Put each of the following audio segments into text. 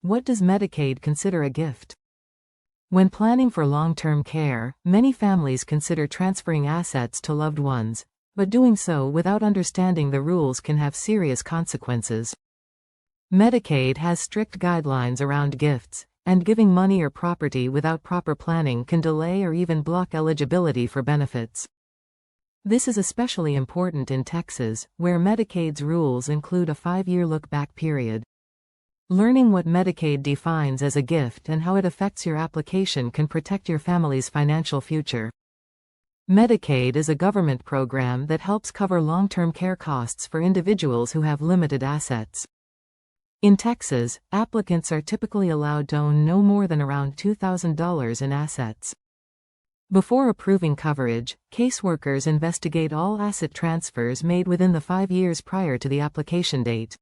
What does Medicaid consider a gift? When planning for long-term care, many families consider transferring assets to loved ones, but doing so without understanding the rules can have serious consequences. Medicaid has strict guidelines around gifts, and giving money or property without proper planning can delay or even block eligibility for benefits. This is especially important in Texas, where Medicaid's rules include a 5-year look-back period. Learning what Medicaid defines as a gift and how it affects your application can protect your family's financial future. Medicaid is a government program that helps cover long-term care costs for individuals who have limited assets. In Texas, applicants are typically allowed to own no more than around $2,000 in assets. Before approving coverage, caseworkers investigate all asset transfers made within the 5 years prior to the application date.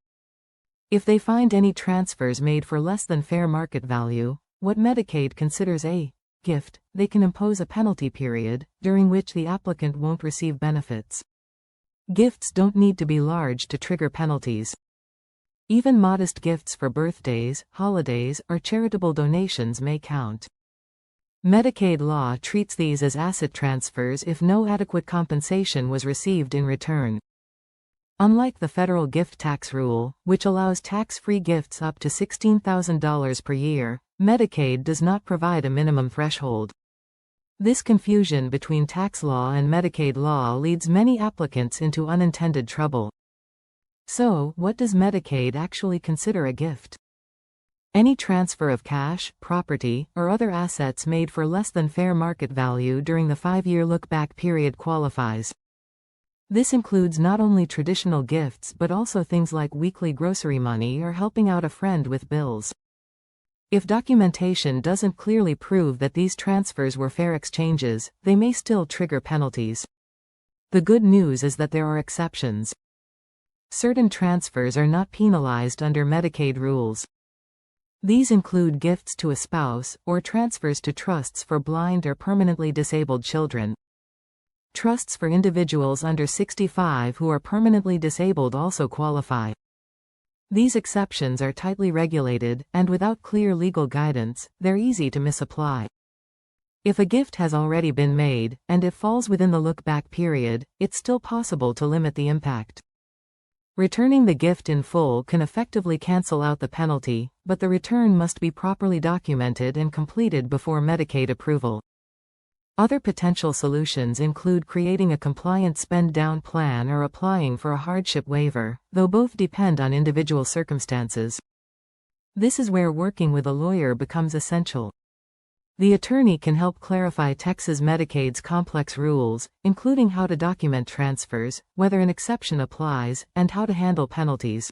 If they find any transfers made for less than fair market value, what Medicaid considers a gift, they can impose a penalty period, during which the applicant won't receive benefits. Gifts don't need to be large to trigger penalties. Even modest gifts for birthdays, holidays, or charitable donations may count. Medicaid law treats these as asset transfers if no adequate compensation was received in return. Unlike the federal gift tax rule, which allows tax-free gifts up to $16,000 per year, Medicaid does not provide a minimum threshold. This confusion between tax law and Medicaid law leads many applicants into unintended trouble. So, what does Medicaid actually consider a gift? Any transfer of cash, property, or other assets made for less than fair market value during the 5-year look-back period qualifies. This includes not only traditional gifts but also things like weekly grocery money or helping out a friend with bills. If documentation doesn't clearly prove that these transfers were fair exchanges, they may still trigger penalties. The good news is that there are exceptions. Certain transfers are not penalized under Medicaid rules. These include gifts to a spouse, or transfers to trusts for blind or permanently disabled children. Trusts for individuals under 65 who are permanently disabled also qualify. These exceptions are tightly regulated, and without clear legal guidance, they're easy to misapply. If a gift has already been made, and it falls within the look-back period, it's still possible to limit the impact. Returning the gift in full can effectively cancel out the penalty, but the return must be properly documented and completed before Medicaid approval. Other potential solutions include creating a compliant spend-down plan or applying for a hardship waiver, though both depend on individual circumstances. This is where working with a lawyer becomes essential. The attorney can help clarify Texas Medicaid's complex rules, including how to document transfers, whether an exception applies, and how to handle penalties.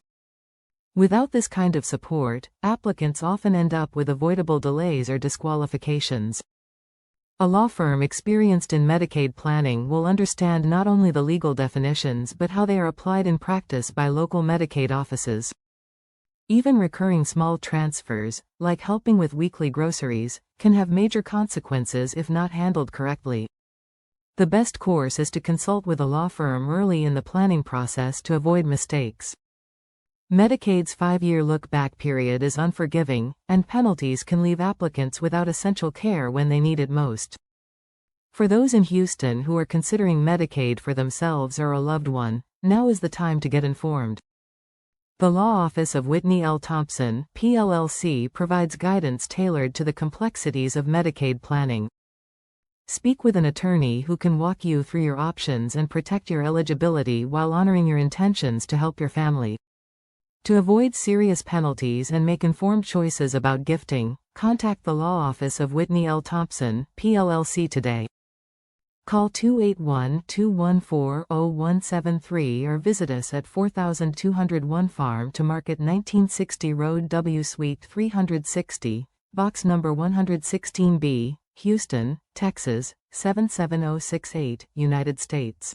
Without this kind of support, applicants often end up with avoidable delays or disqualifications. A law firm experienced in Medicaid planning will understand not only the legal definitions but how they are applied in practice by local Medicaid offices. Even recurring small transfers, like helping with weekly groceries, can have major consequences if not handled correctly. The best course is to consult with a law firm early in the planning process to avoid mistakes. Medicaid's 5-year look-back period is unforgiving, and penalties can leave applicants without essential care when they need it most. For those in Houston who are considering Medicaid for themselves or a loved one, now is the time to get informed. The law office of Whitney Thompson, PLLC provides guidance tailored to the complexities of Medicaid planning. Speak with an attorney who can walk you through your options and protect your eligibility while honoring your intentions to help your family. To avoid serious penalties and make informed choices about gifting, contact the law office of Whitney Thompson, PLLC today. Call 281-214-0173 or visit us at 4201 Farm to Market 1960 Road W Suite 360, Box number 116B, Houston, Texas, 77068, United States.